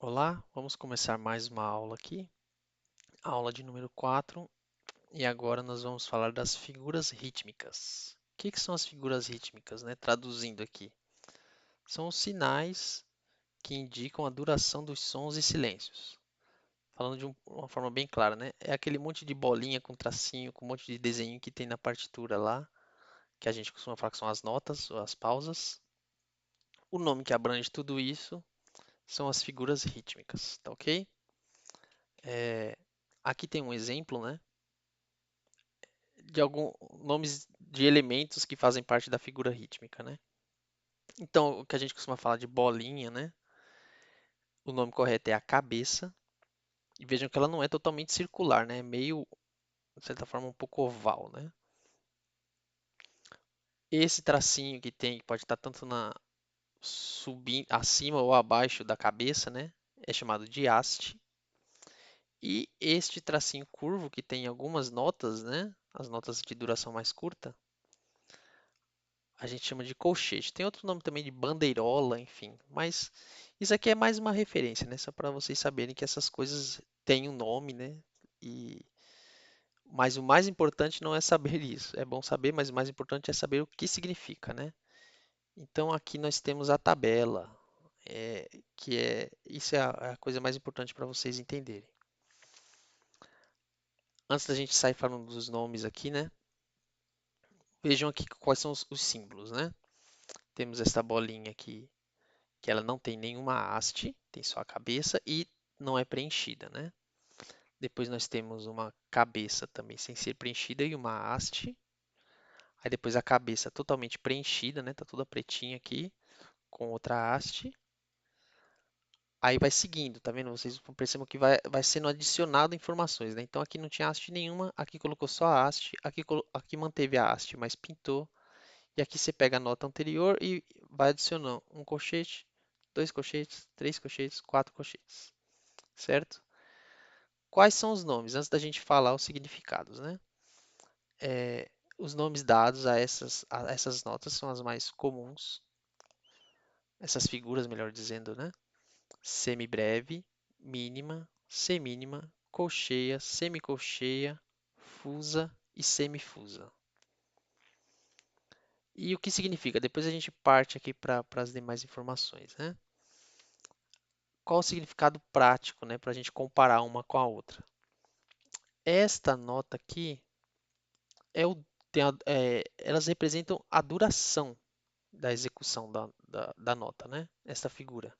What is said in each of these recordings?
Olá, vamos começar mais uma aula aqui, aula de número 4, e agora nós vamos falar das figuras rítmicas. O que são as figuras rítmicas, né? Traduzindo aqui, são os sinais que indicam a duração dos sons e silêncios. Falando de uma forma bem clara, né? É aquele monte de bolinha com tracinho, com um monte de desenho que tem na partitura lá, que a gente costuma falar que são as notas ou as pausas. O nome que abrange tudo isso são as figuras rítmicas, tá ok? Aqui tem um exemplo, né? De alguns nomes de elementos que fazem parte da figura rítmica, né? Então, o que a gente costuma falar de bolinha, né? O nome correto é a cabeça. E vejam que ela não é totalmente circular, né? É meio, de certa forma, um pouco oval, né? Esse tracinho que tem, que pode estar tanto na subindo, acima ou abaixo da cabeça, né? É chamado de haste. E este tracinho curvo que tem algumas notas, né? As notas de duração mais curta, a gente chama de colchete. Tem outro nome também de bandeirola, enfim. Mas isso aqui é mais uma referência, né? Só para vocês saberem que essas coisas têm um nome, né? E... Mas o mais importante não é saber isso. É bom saber, mas o mais importante é saber o que significa, né? Então aqui nós temos a tabela, isso é a coisa mais importante para vocês entenderem. Antes da gente sair falando dos nomes aqui, né? Vejam aqui quais são os símbolos, né? Temos essa bolinha aqui que ela não tem nenhuma haste, tem só a cabeça e não é preenchida, né? Depois nós temos uma cabeça também sem ser preenchida e uma haste. Aí depois a cabeça totalmente preenchida, né? Tá toda pretinha aqui com outra haste. Aí vai seguindo, tá vendo? Vocês percebam que vai sendo adicionado informações, né? Então aqui não tinha haste nenhuma, aqui colocou só a haste, aqui manteve a haste, mas pintou. E aqui você pega a nota anterior e vai adicionando um colchete, dois colchetes, três colchetes, quatro colchetes, certo? Quais são os nomes? Antes da gente falar os significados, né? É, os nomes dados a essas notas são as mais comuns, essas figuras, melhor dizendo, né? Semibreve, mínima, semínima, colcheia, semicolcheia, fusa e semifusa. E o que significa? Depois a gente parte aqui para as demais informações, né? Qual o significado prático, né, para a gente comparar uma com a outra? Esta nota aqui elas representam a duração da execução da nota, né? Esta figura.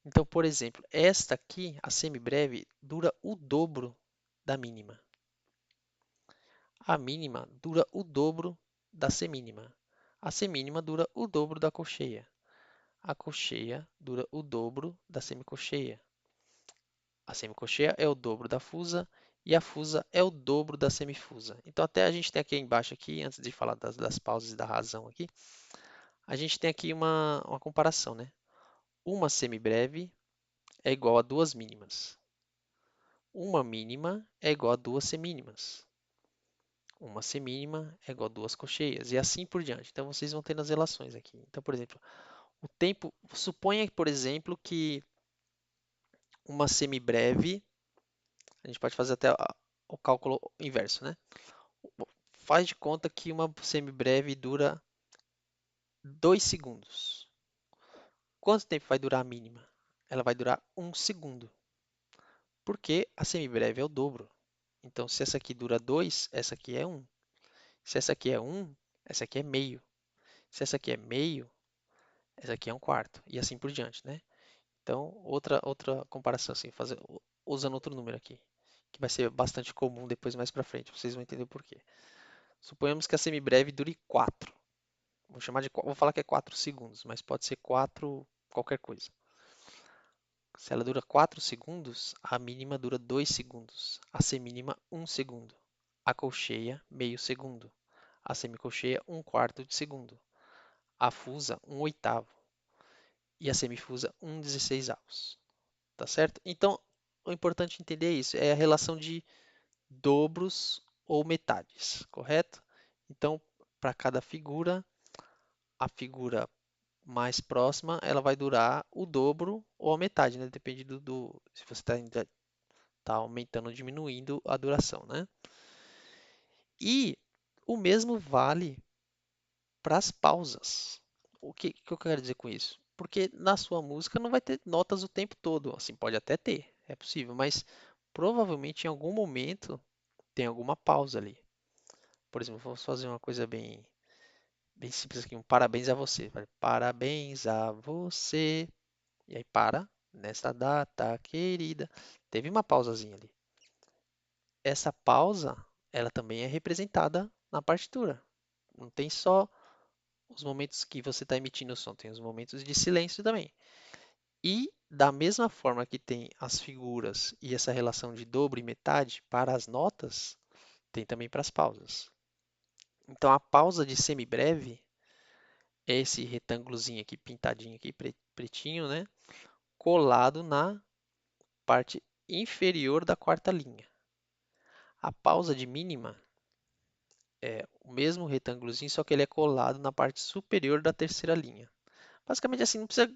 Então, por exemplo, esta aqui, a semibreve, dura o dobro da mínima. A mínima dura o dobro da semínima. A semínima dura o dobro da colcheia. A colcheia dura o dobro da semicolcheia. A semicolcheia é o dobro da fusa e a fusa é o dobro da semifusa. Então, até a gente tem aqui embaixo, aqui, antes de falar das pausas e da razão aqui, a gente tem aqui uma comparação, né? Uma semibreve é igual a duas mínimas. Uma mínima é igual a duas semínimas. Uma semínima é igual a duas colcheias, e assim por diante. Então, vocês vão tendo as relações aqui. Então, por exemplo, o tempo... Suponha, por exemplo, que uma semibreve... A gente pode fazer até o cálculo inverso, né? Faz de conta que uma semibreve dura 2 segundos. Quanto tempo vai durar a mínima? Ela vai durar 1 segundo, porque a semibreve é o dobro. Então, se essa aqui dura 2, essa aqui é 1. Se essa aqui é 1, essa aqui é meio. Se essa aqui é meio, essa aqui é 1/4. E assim por diante, né? Então, outra comparação, assim, usando outro número aqui, que vai ser bastante comum depois mais para frente. Vocês vão entender o porquê. Suponhamos que a semibreve dure 4. Vou falar que é 4 segundos, mas pode ser 4 qualquer coisa. Se ela dura 4 segundos, a mínima dura 2 segundos, a semínima 1 segundo, a colcheia meio segundo, a semicolcheia 1/4 de segundo, a fusa 1/8 e a semifusa 1/16. Tá certo? Então, o importante entender é isso, é a relação de dobros ou metades, correto? Então, para cada figura, a figura mais próxima, ela vai durar o dobro ou a metade, né? Depende se você tá aumentando ou diminuindo a duração, né? E o mesmo vale para as pausas. O que eu quero dizer com isso? Porque na sua música não vai ter notas o tempo todo. Assim, pode até ter, é possível, mas provavelmente em algum momento tem alguma pausa ali. Por exemplo, vamos fazer uma coisa bem simples aqui, um parabéns a você. Parabéns a você. E aí para nesta data querida. Teve uma pausazinha ali. Essa pausa, ela também é representada na partitura. Não tem só os momentos que você está emitindo o som, tem os momentos de silêncio também. E da mesma forma que tem as figuras e essa relação de dobro e metade para as notas, tem também para as pausas. Então a pausa de semibreve é esse retângulozinho aqui pintadinho aqui pretinho, né, colado na parte inferior da quarta linha. A pausa de mínima é o mesmo retângulozinho, só que ele é colado na parte superior da terceira linha. Basicamente assim, não precisa,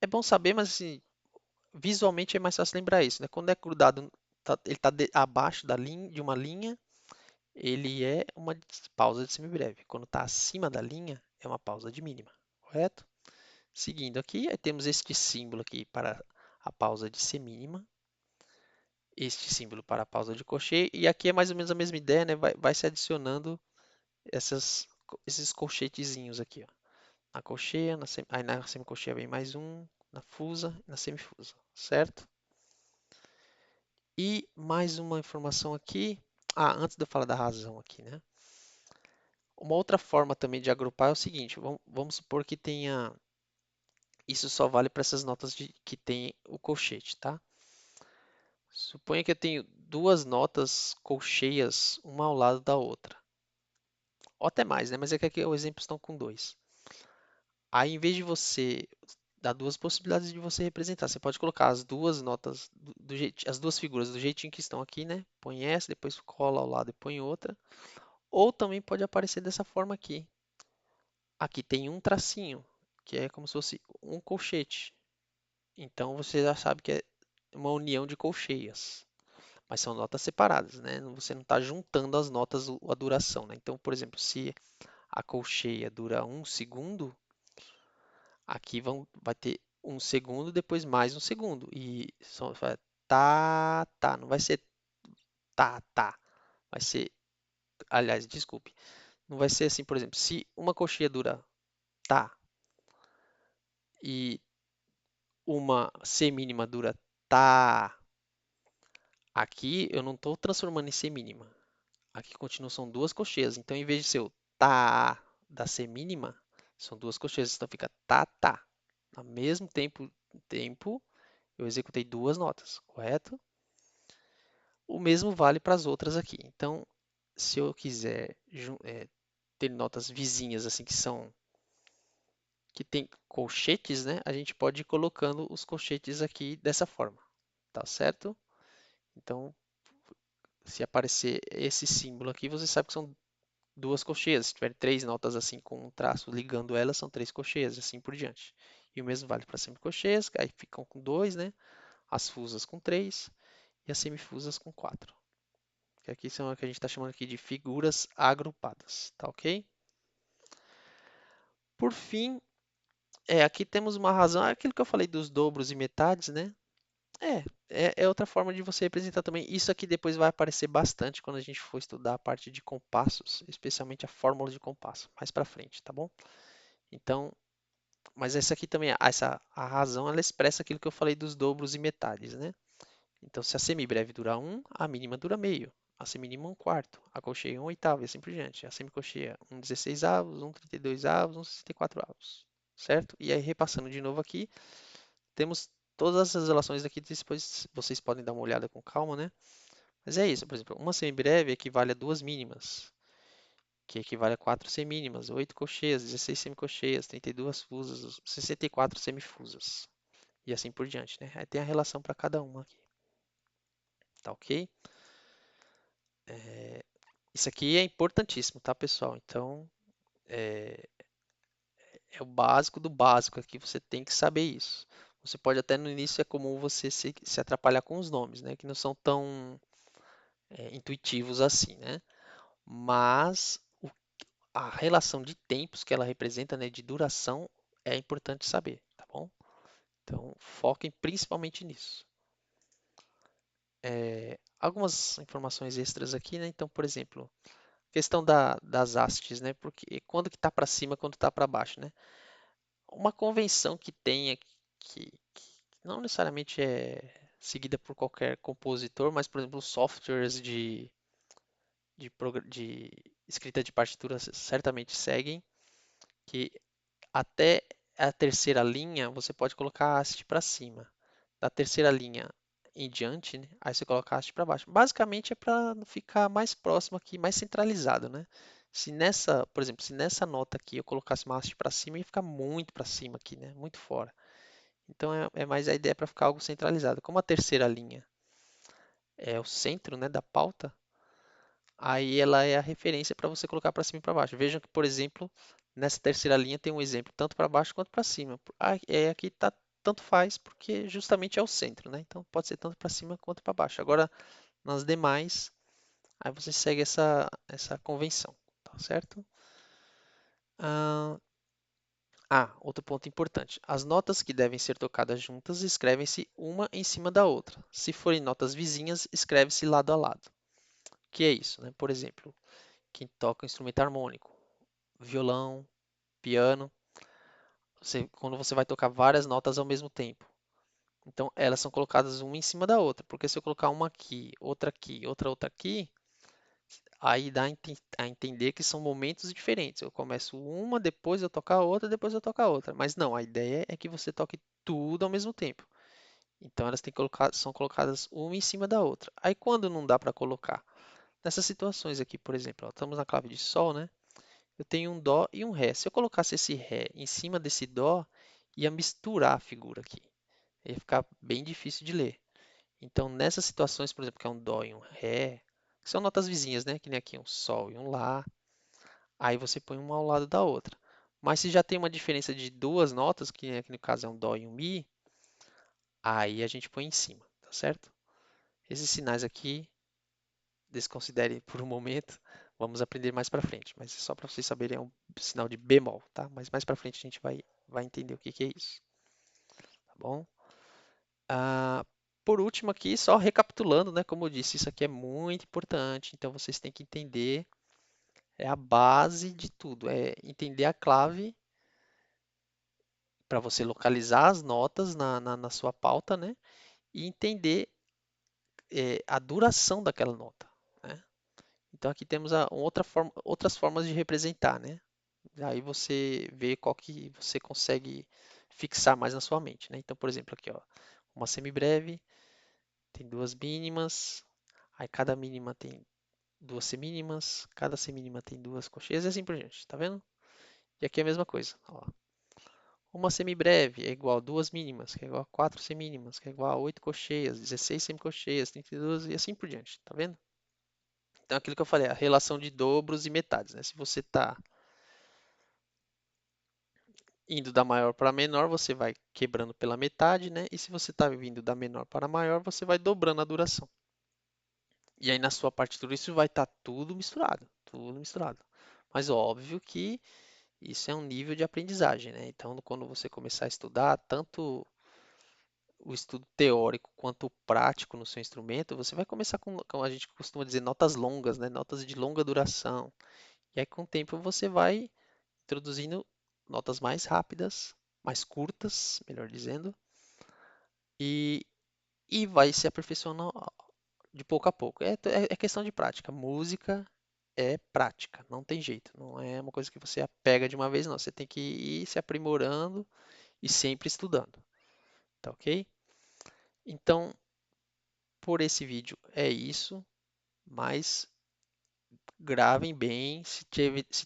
é bom saber, mas assim, visualmente é mais fácil lembrar isso, né? Quando é grudado, ele está abaixo da linha, de uma linha, ele é uma pausa de semibreve. Quando está acima da linha, é uma pausa de mínima, correto? Seguindo aqui, aí temos este símbolo aqui para a pausa de semínima, este símbolo para a pausa de cocheio, e aqui é mais ou menos a mesma ideia, né? Vai se adicionando esses colchetezinhos aqui, ó. Na colcheia, aí na semicolcheia vem mais um, na fusa e na semifusa, certo? E mais uma informação aqui. Ah, antes de eu falar da razão aqui, né? Uma outra forma também de agrupar é o seguinte: vamos supor que tenha. Isso só vale para essas notas que tem o colchete, tá? Suponha que eu tenho duas notas colcheias, uma ao lado da outra. Ou até mais, né? Mas é que aqui os exemplos estão com dois. Aí, em vez de você dar duas possibilidades de você representar, você pode colocar as duas notas, as duas figuras do jeitinho que estão aqui, né? Põe essa, depois cola ao lado e põe outra. Ou também pode aparecer dessa forma aqui. Aqui tem um tracinho, que é como se fosse um colchete. Então você já sabe que é uma união de colcheias. Mas são notas separadas, né? Você não está juntando as notas, a duração, né? Então, por exemplo, se a colcheia dura um segundo, aqui vai ter um segundo, depois mais um segundo. E vai tá, tá. Não vai ser tá, tá. Vai ser, aliás, desculpe. Não vai ser assim, por exemplo, se uma colcheia dura tá e uma semínima dura tá, aqui eu não estou transformando em semínima. Aqui continua, são duas colcheias. Então, em vez de ser o tá da semínima, são duas colcheias. Então, fica tá, tá. Ao mesmo tempo, eu executei duas notas, correto? O mesmo vale para as outras aqui. Então, se eu quiser ter notas vizinhas assim que tem colchetes, né? A gente pode ir colocando os colchetes aqui dessa forma, tá certo? Então, se aparecer esse símbolo aqui, você sabe que são duas colcheias. Se tiver três notas assim com um traço ligando elas, são três colcheias, assim por diante. E o mesmo vale para semicolcheias, aí ficam com dois, né? As fusas com três e as semifusas com quatro. Que aqui são o que a gente está chamando aqui de figuras agrupadas, tá ok? Por fim, aqui temos uma razão, é aquilo que eu falei dos dobros e metades, né? É outra forma de você representar também. Isso aqui depois vai aparecer bastante quando a gente for estudar a parte de compassos, especialmente a fórmula de compasso, mais para frente, tá bom? Então, mas essa aqui também, a razão, ela expressa aquilo que eu falei dos dobros e metades, né? Então, se a semibreve dura um, a mínima dura meio, a semínima um quarto, a colcheia um oitavo e assim por diante. A semicolcheia um 16 avos, um 32 avos, um 64 avos, certo? E aí, repassando de novo aqui, temos todas essas relações aqui, depois vocês podem dar uma olhada com calma, né? Mas é isso, por exemplo, uma semibreve equivale a duas mínimas, que equivale a 4 semínimas, 8 colcheias, 16 semicolcheias, 32 fusas, 64 semifusas, e assim por diante, né? Aí tem a relação para cada uma aqui, tá ok? Isso aqui é importantíssimo, tá, pessoal? Então, é, É o básico do básico aqui, você tem que saber isso. Você pode até no início é comum você se atrapalhar com os nomes, né? Que não são tão intuitivos assim, né? Mas a relação de tempos que ela representa, né, de duração, é importante saber, tá bom? Então, foquem principalmente nisso. Algumas informações extras aqui, né? Então, por exemplo, questão das hastes, né? Porque quando que está para cima, quando está para baixo, né? Uma convenção que tenha que não necessariamente é seguida por qualquer compositor, mas, por exemplo, softwares de escrita de partituras certamente seguem, que até a terceira linha você pode colocar a haste para cima. Da terceira linha em diante, né, aí você coloca a haste para baixo. Basicamente é para ficar mais próximo aqui, mais centralizado, né? Se nessa, por exemplo, se nessa nota aqui eu colocasse uma haste para cima, ia ficar muito para cima aqui, né? Muito fora. Então é mais a ideia para ficar algo centralizado. Como a terceira linha é o centro, né, da pauta, aí ela é a referência para você colocar para cima e para baixo. Vejam que, por exemplo, nessa terceira linha tem um exemplo tanto para baixo quanto para cima. Aqui tá tanto faz porque justamente é o centro, né? Então pode ser tanto para cima quanto para baixo. Agora nas demais, aí você segue essa convenção, tá certo? Ah, outro ponto importante. As notas que devem ser tocadas juntas escrevem-se uma em cima da outra. Se forem notas vizinhas, escreve-se lado a lado. O que é isso, né? Por exemplo, quem toca um instrumento harmônico, violão, piano, quando você vai tocar várias notas ao mesmo tempo. Então, elas são colocadas uma em cima da outra, porque se eu colocar uma aqui, outra aqui, aí dá a entender que são momentos diferentes. Eu começo uma, depois eu toco a outra, depois eu toco a outra. Mas não, a ideia é que você toque tudo ao mesmo tempo. Então, elas são colocadas uma em cima da outra. Aí, quando não dá para colocar? Nessas situações aqui, por exemplo, ó, estamos na clave de Sol, né? Eu tenho um Dó e um Ré. Se eu colocasse esse Ré em cima desse Dó, ia misturar a figura aqui. Ia ficar bem difícil de ler. Então, nessas situações, por exemplo, que é um Dó e um Ré, que são notas vizinhas, né? Que nem aqui um Sol e um Lá, aí você põe uma ao lado da outra. Mas se já tem uma diferença de duas notas, que aqui no caso é um Dó e um Mi, aí a gente põe em cima, tá certo? Esses sinais aqui, desconsidere por um momento, vamos aprender mais para frente, mas só para vocês saberem, é um sinal de bemol, tá? Mas mais para frente a gente vai entender o que que é isso, tá bom? Ah, por último aqui, só recapitulando, né? Como eu disse, isso aqui é muito importante, então vocês têm que entender, é a base de tudo, é entender a clave para você localizar as notas na sua pauta, né? E entender a duração daquela nota, né? Então aqui temos outras formas de representar, né? Aí você vê qual que você consegue fixar mais na sua mente, né? Então, por exemplo, aqui, ó, uma semibreve tem duas mínimas, aí cada mínima tem duas semínimas, cada semínima tem duas cocheias e assim por diante, tá vendo? E aqui é a mesma coisa, ó. Uma semibreve é igual a duas mínimas, que é igual a quatro semínimas, que é igual a 8 cocheias, 16 semicocheias, 32 e assim por diante, tá vendo? Então, aquilo que eu falei, a relação de dobros e metades, né? Se você está indo da maior para menor, você vai quebrando pela metade, né? E se você está vindo da menor para maior, você vai dobrando a duração. E aí na sua partitura isso vai estar tudo misturado, tudo misturado. Mas óbvio que isso é um nível de aprendizagem, né? Então, quando você começar a estudar, tanto o estudo teórico quanto o prático no seu instrumento, você vai começar com, como a gente costuma dizer, notas longas, né? Notas de longa duração. E aí, com o tempo, você vai introduzindo notas mais rápidas, mais curtas, melhor dizendo, e, e vai se aperfeiçoando de pouco a pouco. É questão de prática. Música é prática, não tem jeito. Não é uma coisa que você pega de uma vez, não. Você tem que ir se aprimorando e sempre estudando, tá ok? Então, por esse vídeo é isso, mas gravem bem. Se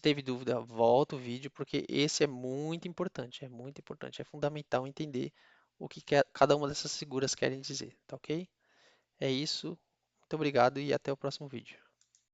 teve dúvida, volta o vídeo, porque esse é muito importante, é fundamental entender o que cada uma dessas figuras querem dizer, tá ok? É isso, muito obrigado e até o próximo vídeo.